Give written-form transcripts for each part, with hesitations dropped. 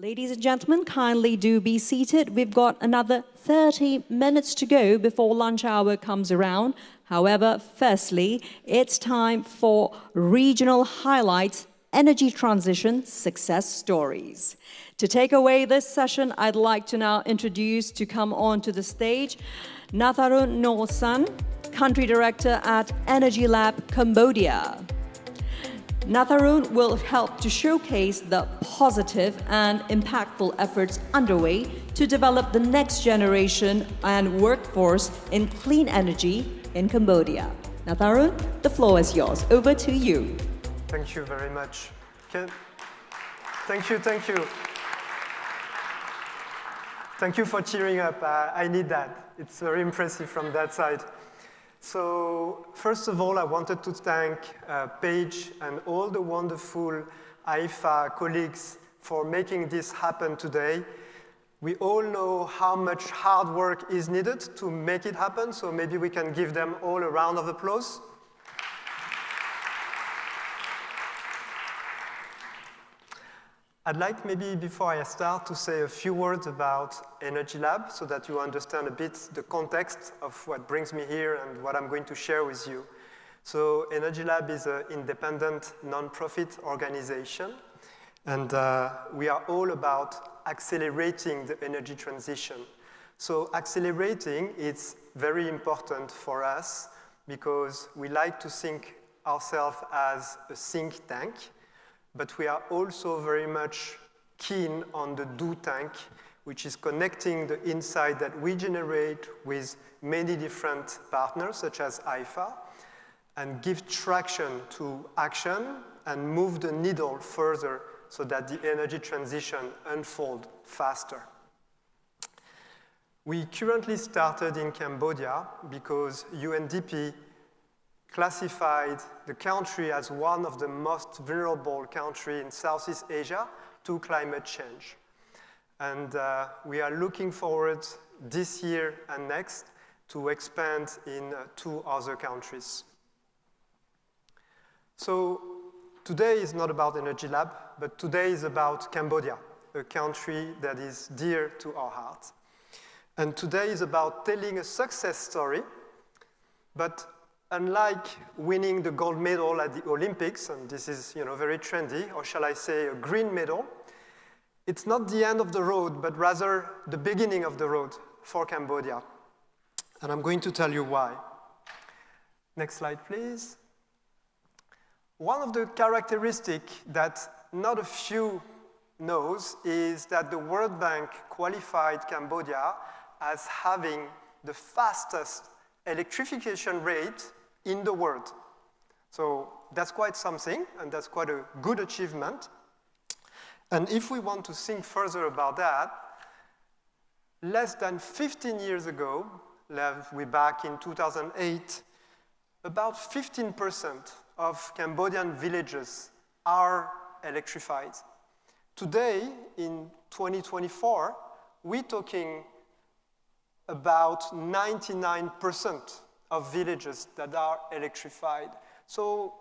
Ladies and gentlemen, kindly do be seated. We've got another 30 minutes to go before lunch hour comes around. However, firstly, it's time for regional highlights, energy transition success stories. To take away this session, I'd like to now introduce to come onto the stage Natharoun Norsan, Country Director at Energy Lab Cambodia. Natharoun will help to showcase the positive and impactful efforts underway to develop the next generation and workforce in clean energy in Cambodia. Natharoun, the floor is yours. Over to you. Thank you very much. Thank you. Thank you for cheering up. I need that. It's very impressive from that side. So first of all, I wanted to thank Paige and all the wonderful IEEFA colleagues for making this happen today. We all know how much hard work is needed to make it happen, so maybe we can give them all a round of applause. I'd like maybe before I start to say a few words about Energy Lab so that you understand a bit the context of what brings me here and what I'm going to share with you. So Energy Lab is an independent non-profit organization, and we are all about accelerating the energy transition. So accelerating is very important for us because we like to think ourselves as a think tank, but we are also very much keen on the do tank, which is connecting the insight that we generate with many different partners, such as IEEFA, and give traction to action and move the needle further so that the energy transition unfolds faster. We currently started in Cambodia because UNDP classified the country as one of the most vulnerable countries in Southeast Asia to climate change. And we are looking forward this year and next to expand in 2 other countries. So today is not about Energy Lab, but today is about Cambodia, a country that is dear to our heart. And today is about telling a success story, but unlike winning the gold medal at the Olympics, and this is very trendy, or shall I say a green medal, it's not the end of the road, but rather the beginning of the road for Cambodia. And I'm going to tell you why. Next slide, please. One of the characteristics that not a few knows is that the World Bank qualified Cambodia as having the fastest electrification rate in the world. So that's quite something, and that's quite a good achievement. And if we want to think further about that, less than 15 years ago, we're back in 2008, about 15% of Cambodian villages are electrified. Today, in 2024, we're talking about 99% of villages that are electrified. So,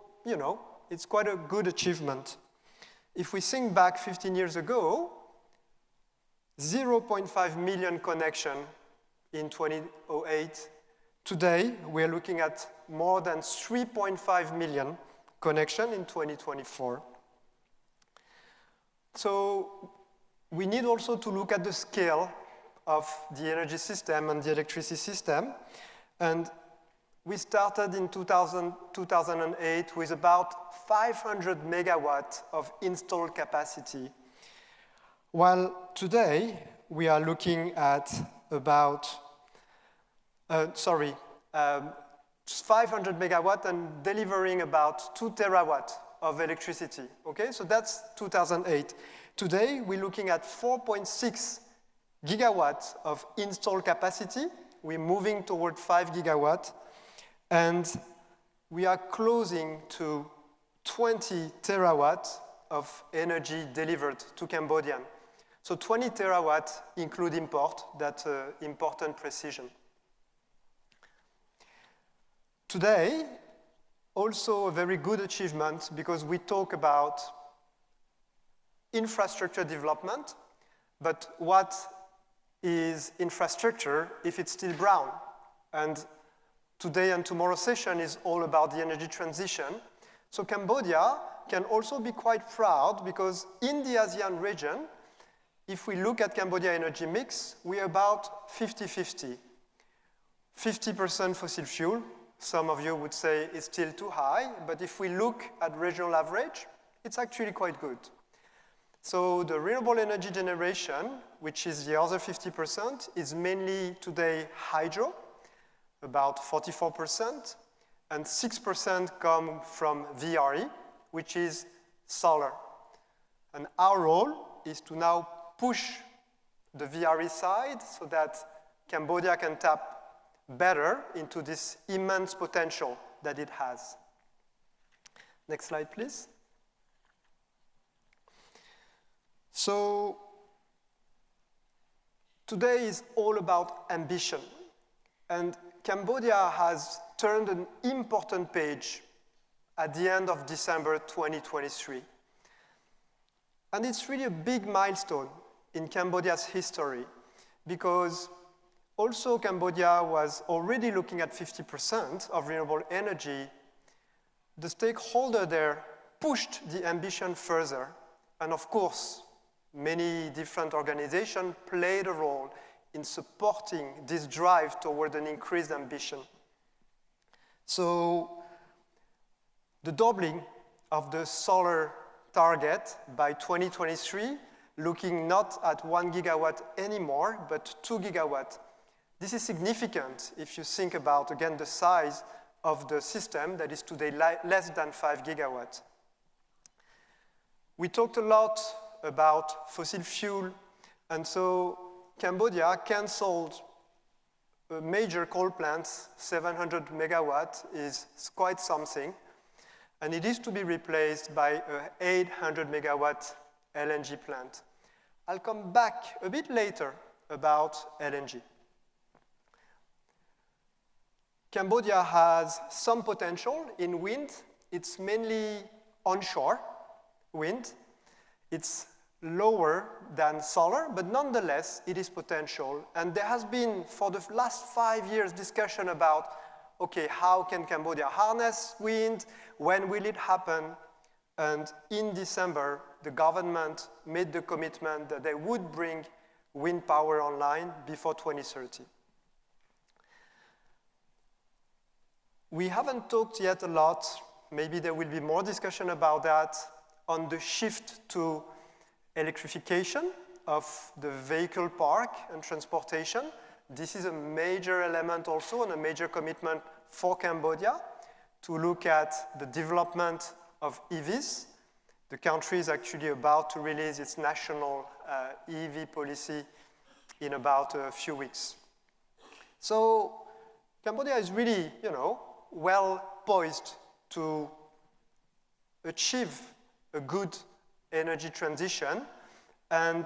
it's quite a good achievement. If we think back 15 years ago, 0.5 million connection in 2008. Today, we're looking at more than 3.5 million connection in 2024. So we need also to look at the scale of the energy system and the electricity system. And we started in 2008 with about 500 megawatts of installed capacity, while today we are looking at about, 500 megawatts and delivering about 2 terawatts of electricity, okay? So that's 2008. Today, we're looking at 4.6 gigawatts of installed capacity. We're moving toward 5 gigawatts. And we are closing to 20 terawatts of energy delivered to Cambodian. So 20 terawatts include import, that's important precision. Today, also a very good achievement because we talk about infrastructure development, But what is infrastructure if it's still brown? And today and tomorrow's session is all about the energy transition. So Cambodia can also be quite proud because in the ASEAN region, if we look at Cambodia energy mix, we're about 50-50. 50% fossil fuel. Some of you would say it's still too high, but if we look at regional average, it's actually quite good. So the renewable energy generation, which is the other 50%, is mainly today hydro, about 44%, and 6% come from VRE, which is solar. And our role is to now push the VRE side so that Cambodia can tap better into this immense potential that it has. Next slide, please. So today is all about ambition. And Cambodia has turned an important page at the end of December 2023. And it's really a big milestone in Cambodia's history because also Cambodia was already looking at 50% of renewable energy. The stakeholder there pushed the ambition further. And of course, many different organizations played a role in supporting this drive toward an increased ambition. So the doubling of the solar target by 2023, looking not at 1 gigawatt anymore, but 2 gigawatt. This is significant if you think about, again, the size of the system that is today less than 5 gigawatts. We talked a lot about fossil fuel, and so Cambodia canceled a major coal plant, 700 megawatt is quite something, and it is to be replaced by an 800 megawatt LNG plant. I'll come back a bit later about LNG. Cambodia has some potential in wind. It's mainly onshore wind. It's lower than solar, but nonetheless, it is potential. And there has been, for the last 5 years, discussion about, okay, how can Cambodia harness wind? When will it happen? And in December, the government made the commitment that they would bring wind power online before 2030. We haven't talked yet a lot, maybe there will be more discussion about that, on the shift to electrification of the vehicle park and transportation. This is a major element also and a major commitment for Cambodia to look at the development of EVs. The country is actually about to release its national EV policy in about a few weeks. So Cambodia is really, well poised to achieve a good energy transition, and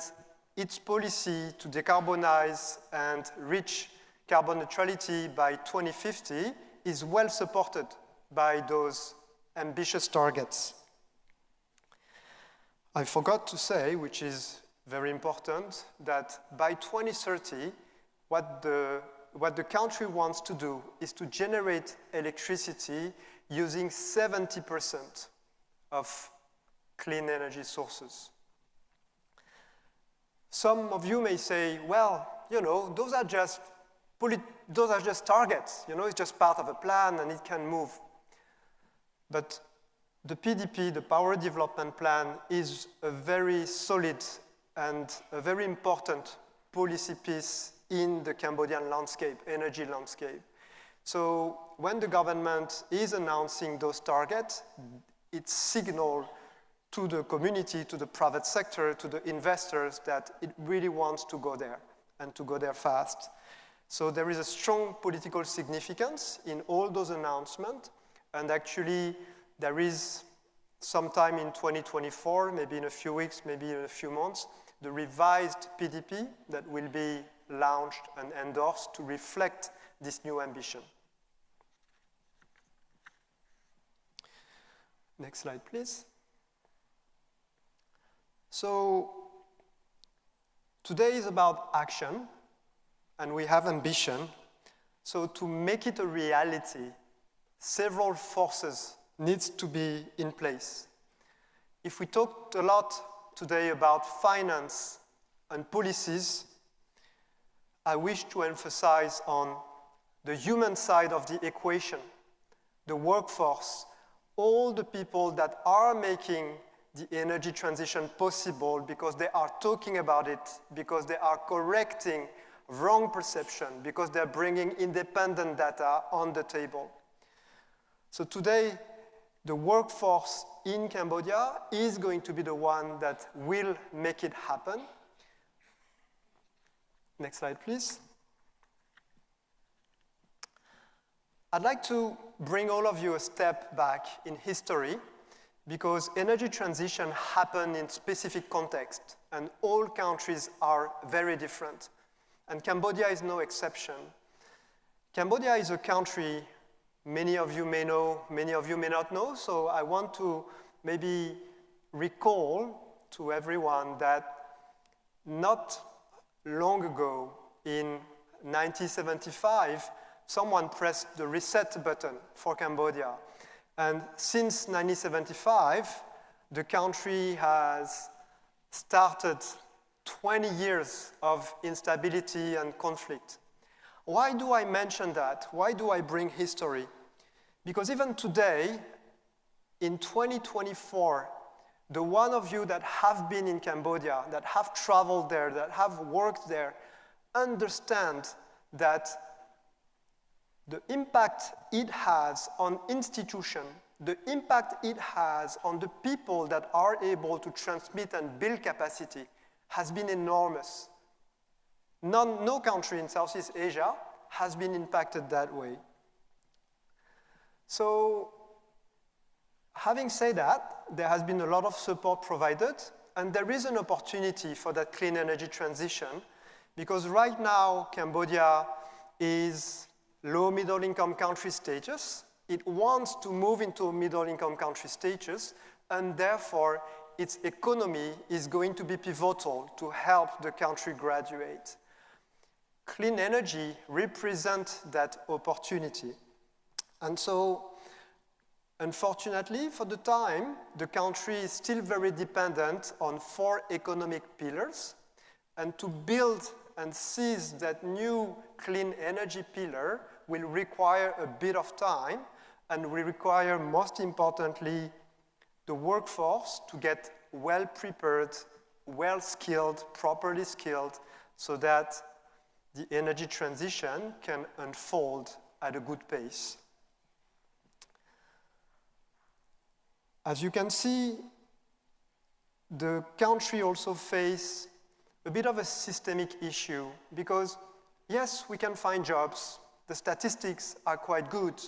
its policy to decarbonize and reach carbon neutrality by 2050 is well supported by those ambitious targets. I forgot to say, which is very important, that by 2030, what the country wants to do is to generate electricity using 70% of clean energy sources. Some of you may say, well, those are just targets. It's just part of a plan and it can move. But the PDP, the Power Development Plan, is a very solid and a very important policy piece in the Cambodian landscape, energy landscape. So when the government is announcing those targets, it signals to the community, to the private sector, to the investors that it really wants to go there and to go there fast. So there is a strong political significance in all those announcements, and actually there is sometime in 2024, maybe in a few weeks, maybe in a few months, the revised PDP that will be launched and endorsed to reflect this new ambition. Next slide, please. So Today is about action, and we have ambition. So to make it a reality, several forces need to be in place. If we talked a lot today about finance and policies, I wish to emphasize on the human side of the equation, the workforce, all the people that are making the energy transition possible because they are talking about it, because they are correcting wrong perception, because they're bringing independent data on the table. So today, the workforce in Cambodia is going to be the one that will make it happen. Next slide, please. I'd like to bring all of you a step back in history because energy transition happened in specific context and all countries are very different. And Cambodia is no exception. Cambodia is a country many of you may know, many of you may not know, so I want to maybe recall to everyone that not long ago, in 1975, someone pressed the reset button for Cambodia. And since 1975, the country has started 20 years of instability and conflict. Why do I mention that? Why do I bring history? Because even today, in 2024, the one of you that have been in Cambodia, that have traveled there, that have worked there, understand that the impact it has on institution, the impact it has on the people that are able to transmit and build capacity has been enormous. No country in Southeast Asia has been impacted that way. So, having said that, there has been a lot of support provided, and there is an opportunity for that clean energy transition, because right now, Cambodia is low middle-income country status. It wants to move into a middle-income country status, and therefore, its economy is going to be pivotal to help the country graduate. Clean energy represents that opportunity. And so, unfortunately, for the time, the country is still very dependent on 4 economic pillars. And to build and seize that new clean energy pillar will require a bit of time and will require, most importantly, the workforce to get well-prepared, well-skilled, properly skilled, so that the energy transition can unfold at a good pace. As you can see, the country also faces a bit of a systemic issue because, yes, we can find jobs. The statistics are quite good.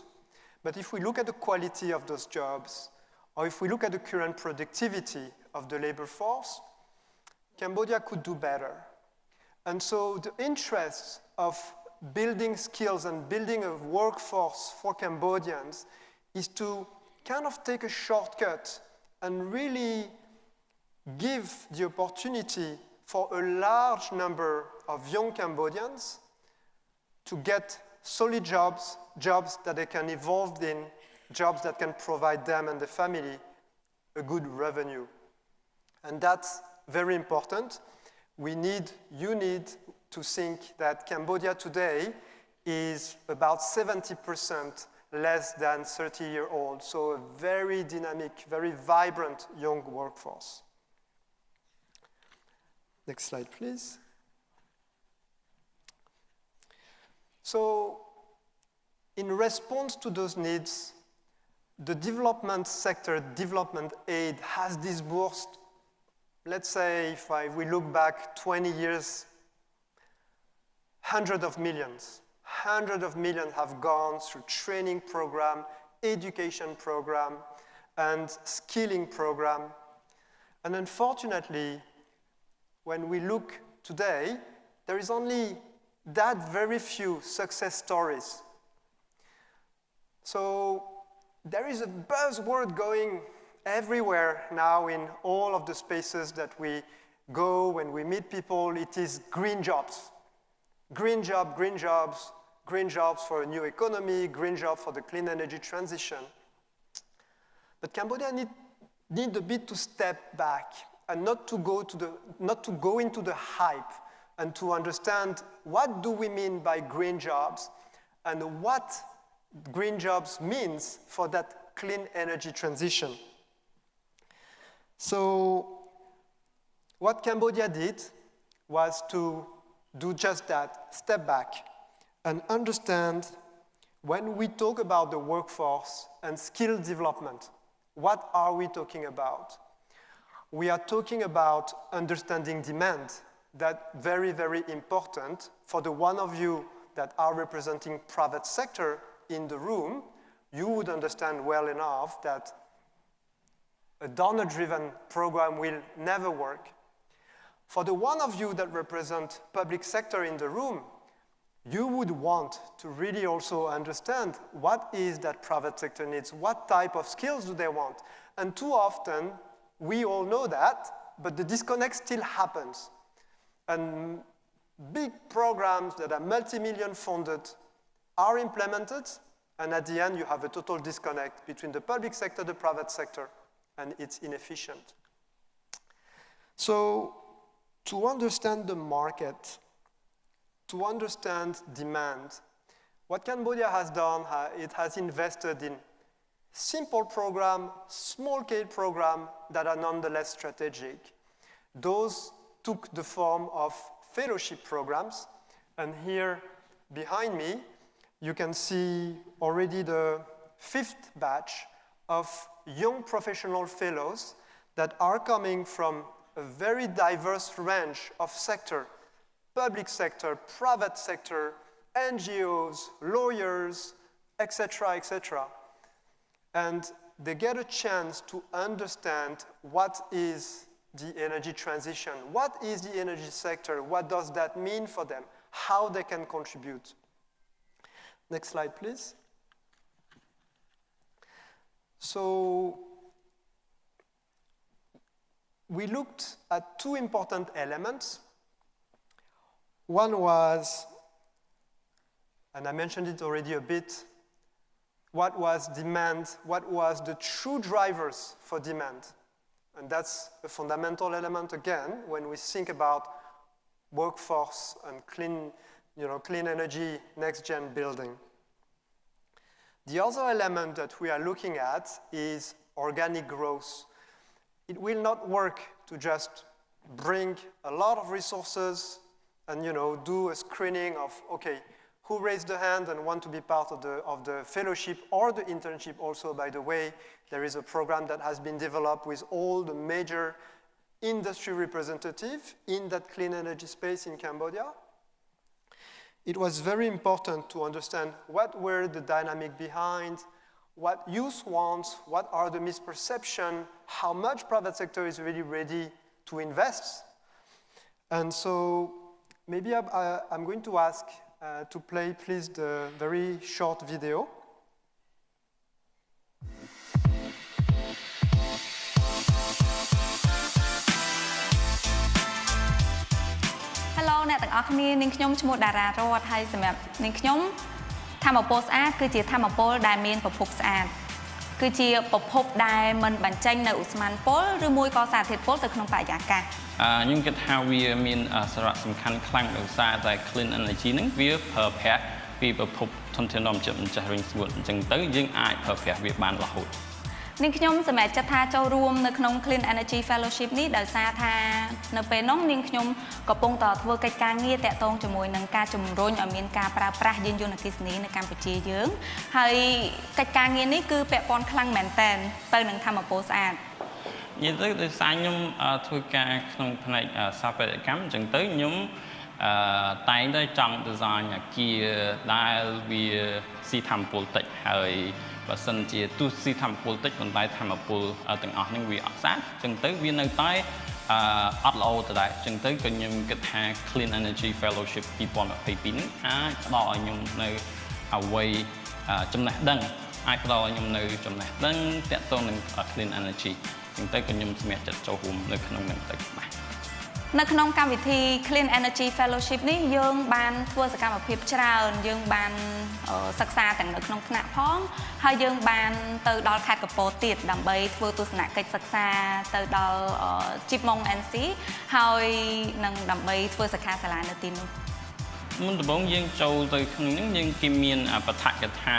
But if we look at the quality of those jobs, or if we look at the current productivity of the labor force, Cambodia could do better. And so the interest of building skills and building a workforce for Cambodians is to kind of take a shortcut and really give the opportunity for a large number of young Cambodians to get solid jobs, jobs that they can evolve in, jobs that can provide them and the family a good revenue. And that's very important. You need to think that Cambodia today is about 70% less than 30-year-old, so a very dynamic, very vibrant young workforce. Next slide, please. So, in response to those needs, the development sector, development aid, has disbursed, let's say, if we look back 20 years, hundreds of millions have gone through training program, education program, and skilling program. And unfortunately, when we look today, there is only that very few success stories. So there is a buzzword going everywhere now in all of the spaces that we go, when we meet people, it is green jobs. Green jobs, green jobs, green jobs for a new economy, green jobs for the clean energy transition. But Cambodia need a bit to step back and not to go into the hype and to understand what do we mean by green jobs and what green jobs means for that clean energy transition. So what Cambodia did was to do just that, step back and understand when we talk about the workforce and skill development, what are we talking about? We are talking about understanding demand. That's very, very important. For the one of you that are representing private sector in the room, you would understand well enough that a donor-driven program will never work. For the one of you that represent public sector in the room, you would want to really also understand what is that private sector needs, what type of skills do they want. And too often, we all know that, but the disconnect still happens. And big programs that are multi-million funded are implemented, and at the end, you have a total disconnect between the public sector, the private sector, and it's inefficient. So, to understand the market, to understand demand, what Cambodia has done, it has invested in simple program, small-scale program that are nonetheless strategic. Those took the form of fellowship programs, and here behind me, you can see already the 5th batch of young professional fellows that are coming from a very diverse range of sector, public sector, private sector, NGOs, lawyers, etc., etc. And they get a chance to understand what is the energy transition, what is the energy sector, what does that mean for them, how they can contribute. Next slide, please. So, we looked at 2 important elements. One was, and I mentioned it already a bit, what was demand, what was the true drivers for demand. And that's a fundamental element, again, when we think about workforce and clean energy, next-gen building. The other element that we are looking at is organic growth. It will not work to just bring a lot of resources and do a screening of, okay, who raised the hand and want to be part of the fellowship or the internship also, by the way. There is a program that has been developed with all the major industry representatives in that clean energy space in Cambodia. It was very important to understand what were the dynamic behind, what youth wants, what are the misperceptions, how much private sector is really ready to invest. And so maybe I'm going to ask to play, please, the very short video. Hello អ្នកទាំងអស់គ្នានាងខ្ញុំឈ្មោះតារារតហើយសម្រាប់នាងខ្ញុំធម្មពលស្អាតគឺជាធម្មពលដែលមានប្រភពស្អាតគឺជាប្រភពដែលមិនបញ្ចេញនៅឧស្ម័នពុលឬមួយក៏សារធាតុពុលទៅក្នុងបរិយាកាសខ្ញុំគិតថាវាមានសារៈសំខាន់ខ្លាំងដោយសារតែ clean energy ហ្នឹងវាប្រើប្រាស់ពីប្រភពធនធានធម្មជាតិម្ចាស់វិញស្ងួតអញ្ចឹងទៅយើងអាចប្រើប្រាស់វាបានរហូតនាងខ្ញុំសម្រាប់ចិត្តថាចូលរួមនៅក្នុង Clean Energy Fellowship នេះដោយសារថានៅពេលនោះនាងខ្ញុំកំពុងតធ្វើកិច្ចការងារតាក់ទងជាមួយនឹងការជំរុញឲ្យមានការប្រើប្រាស់យានយន្តអគ្គិសនីនៅកម្ពុជាយើងហើយកិច្ចការងារនេះគឺពាក់ព័ន្ធខ្លាំងមែនទែនទៅនឹងធម្មពលស្អាតនិយាយទៅដោយសារខ្ញុំធ្វើការក្នុងផ្នែកស្ថាបត្យកម្មអញ្ចឹងទៅខ្ញុំតែងតែចង់ design អគារដែលវាស៊ីធម្មពលតិចហើយបើសិនជាទស្សស៊ីធម្មពលតិចប៉ុន្តែធម្មពលទាំងអស់ហ្នឹងវាអត់ស្អាតអញ្ចឹងទៅវានៅតែអត់ល្អទៅដែរអញ្ចឹងទៅក៏ខ្ញុំគិតថា Clean Energy Fellowship 2022នេះអាចផ្ដល់ឲ្យខ្ញុំនៅអ្វីចំណេះដឹងអាចផ្ដល់ឲ្យខ្ញុំនៅចំណេះដឹងទាក់ទងនឹង Clean Energy អញ្ចឹងទៅក៏ខ្ញុំសម្រេចចិត្តចូលរួមនៅក្នុងហ្នឹងទៅបាទ នៅក្នុងកម្មវិធី Clean Energy Fellowship នេះយើងបានធ្វើសកម្មភាពច្រើនយើងបានសិក្សាទាំងនៅក្នុងថ្នាក់ផងហើយយើងបានទៅដល់ខេត្តកំពតទៀតដើម្បីធ្វើទស្សនកិច្ចសិក្សាទៅដល់ជីបម៉ុង NC ហើយនឹងដើម្បីធ្វើសិក្ខាសាលានៅទីនោះមុនដំបូងយើងចូលទៅក្នុងនេះយើងគេមានបឋកថា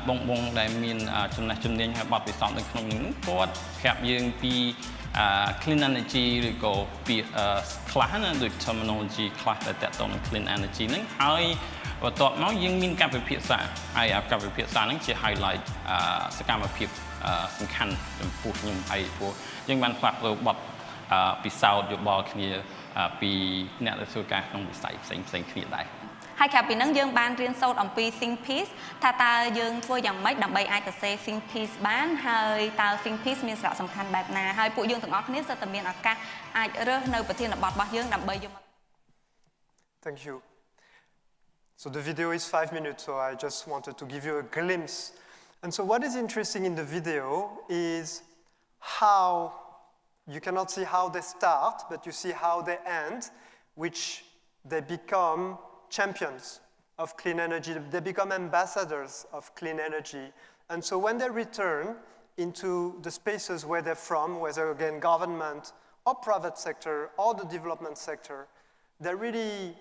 បងដែលមានចំណេះជំនាញហើយបទពិសោធន៍នៅក្នុងនេះគាត់ប្រាប់យើងពីclean energy ឬក៏ពាក្យខ្លះណាដូច terminology ខ្លះដែលតាក់ទងនឹង clean energy ហ្នឹងហើយបន្ទាប់មកយើងមានការពិភាក្សាហើយការពិភាក្សាហ្នឹងជា highlight សកម្មភាពសំខាន់ចំពោះខ្ញុំហើយព្រោះយើងបានផ្លាស់ប្ដូរបទពិសោធន៍យោបល់គ្នាពីអ្នកដែលធ្វើការក្នុងវិស័យផ្សេងគ្នាដែរហើយក្រៅពីហ្នឹងយើងបានរៀនសូត្រអំពី think piece ថាតើយើងធ្វើយ៉ាងម៉េចដើម្បីអាចសរសេរ think piece បានហើយតើ think piece មានសារៈសំខាន់បែបណាហើយពួកយើងទាំងអស់គ្នាសុទ្ធតែមានឱកាសអាចរើសនៅប្រធានបទរបស់យើងដើម្បីយកមក Thank you. So the video is 5 minutes, so I just wanted to give you a glimpse. And so what is interesting in the video is how you cannot see how they start, but you see how they end, which they become champions of clean energy. They become ambassadors of clean energy. And so when they return into the spaces where they're from, whether again government or private sector or the development sector, they really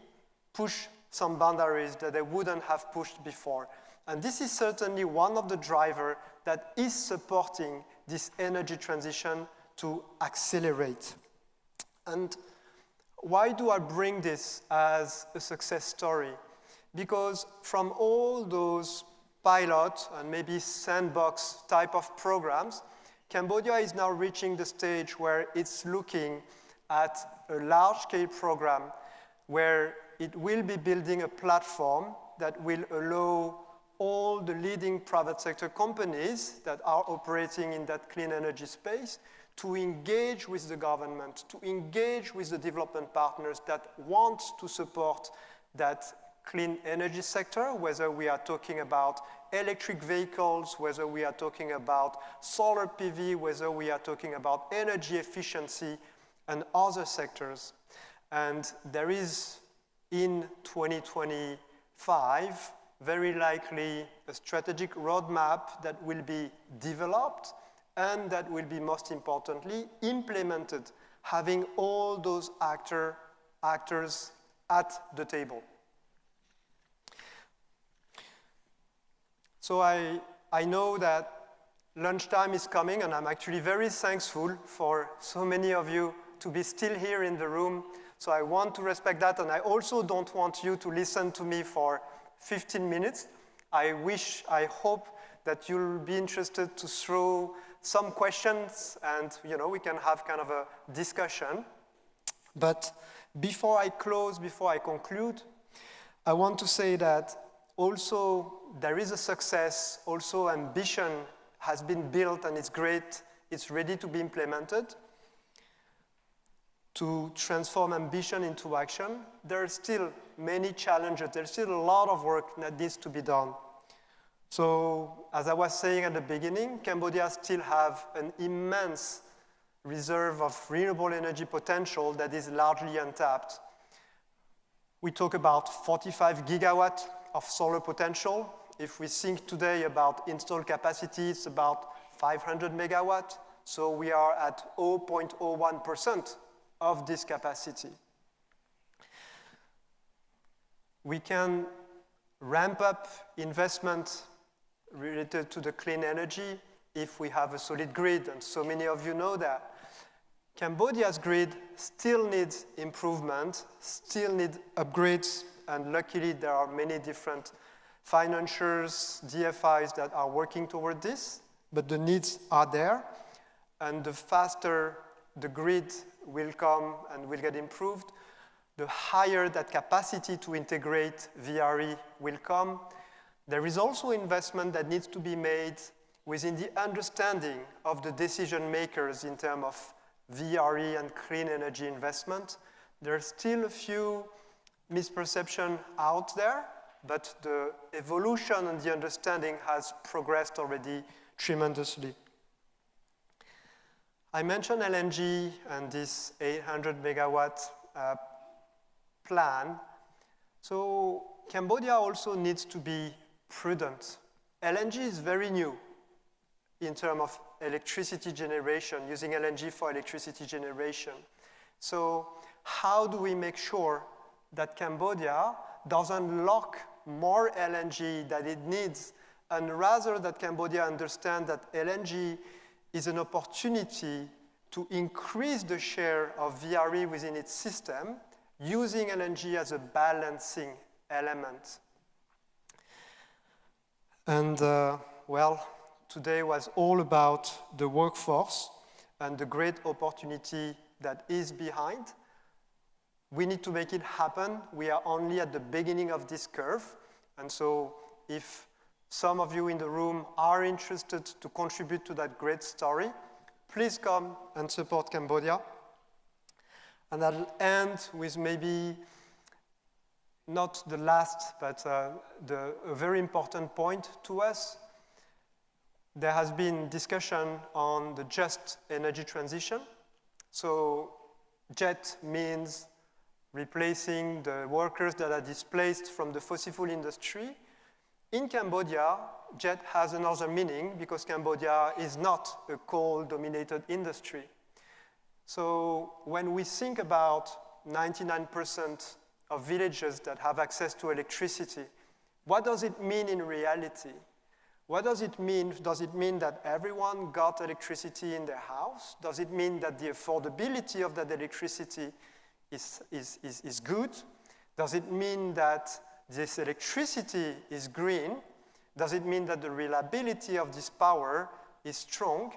push some boundaries that they wouldn't have pushed before. And this is certainly one of the drivers that is supporting this energy transition to accelerate. And why do I bring this as a success story? Because from all those pilot and maybe sandbox type of programs, Cambodia is now reaching the stage where it's looking at a large-scale program where it will be building a platform that will allow all the leading private sector companies that are operating in that clean energy space to engage with the government, to engage with the development partners that want to support that clean energy sector, whether we are talking about electric vehicles, whether we are talking about solar PV, whether we are talking about energy efficiency and other sectors. And there is, in 2025, very likely a strategic roadmap that will be developed and that will be most importantly implemented, having all those actors at the table. So I know that lunchtime is coming and I'm actually very thankful for so many of you to be still here in the room. So I want to respect that and I also don't want you to listen to me for 15 minutes. I hope that you'll be interested to throw some questions and we can have kind of a discussion. But before I close, before I conclude, I want to say that also there is a success, also ambition has been built and it's great, it's ready to be implemented. To transform ambition into action, there are still many challenges, there's still a lot of work that needs to be done. So, as I was saying at the beginning, Cambodia still have an immense reserve of renewable energy potential that is largely untapped. We talk about 45 gigawatts of solar potential. If we think today about installed capacity, it's about 500 megawatts. So we are at 0.01% of this capacity. We can ramp up investment related to the clean energy if we have a solid grid, and so many of you know that. Cambodia's grid still needs improvement, still needs upgrades, and luckily there are many different financiers, DFIs that are working toward this, but the needs are there, and the faster the grid will come and will get improved, the higher that capacity to integrate VRE will come. There is also investment that needs to be made within the understanding of the decision makers in terms of VRE and clean energy investment. There are still a few misperceptions out there, but the evolution and the understanding has progressed already tremendously. I mentioned LNG and this 800 megawatt plan. So Cambodia also needs to be prudent. LNG is very new in terms of electricity generation, using LNG for electricity generation. So how do we make sure that Cambodia doesn't lock more LNG than it needs, and rather that Cambodia understands that LNG is an opportunity to increase the share of VRE within its system, using LNG as a balancing element. And well, today was all about the workforce and the great opportunity that is behind. We need to make it happen. We are only at the beginning of this curve. And so if some of you in the room are interested to contribute to that great story, please come and support Cambodia. And I'll end with maybe not the last, but a very important point to us. There has been discussion on the just energy transition. So JET means replacing the workers that are displaced from the fossil fuel industry. In Cambodia, JET has another meaning because Cambodia is not a coal-dominated industry. So when we think about 99% of villages that have access to electricity, what does it mean in reality? What does it mean? Does it mean that everyone got electricity in their house? Does it mean that the affordability of that electricity is good? Does it mean that this electricity is green? Does it mean that the reliability of this power is strong?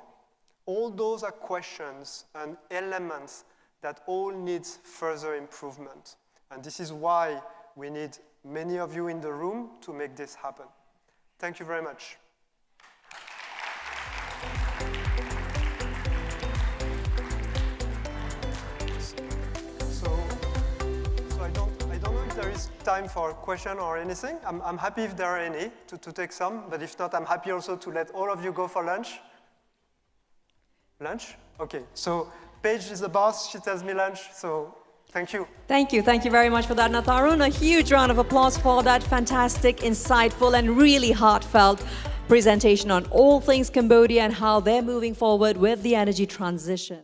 All those are questions and elements that all needs further improvement. And this is why we need many of you in the room to make this happen. Thank you very much. So I don't know if there is time for a question or anything. I'm happy if there are any to take some, but if not, I'm happy also to let all of you go for lunch. Lunch? Okay, so Paige is the boss, she tells me lunch, so thank you. Thank you very much for that, Natharoun. A huge round of applause for that fantastic, insightful and really heartfelt presentation on all things Cambodia and how they're moving forward with the energy transition.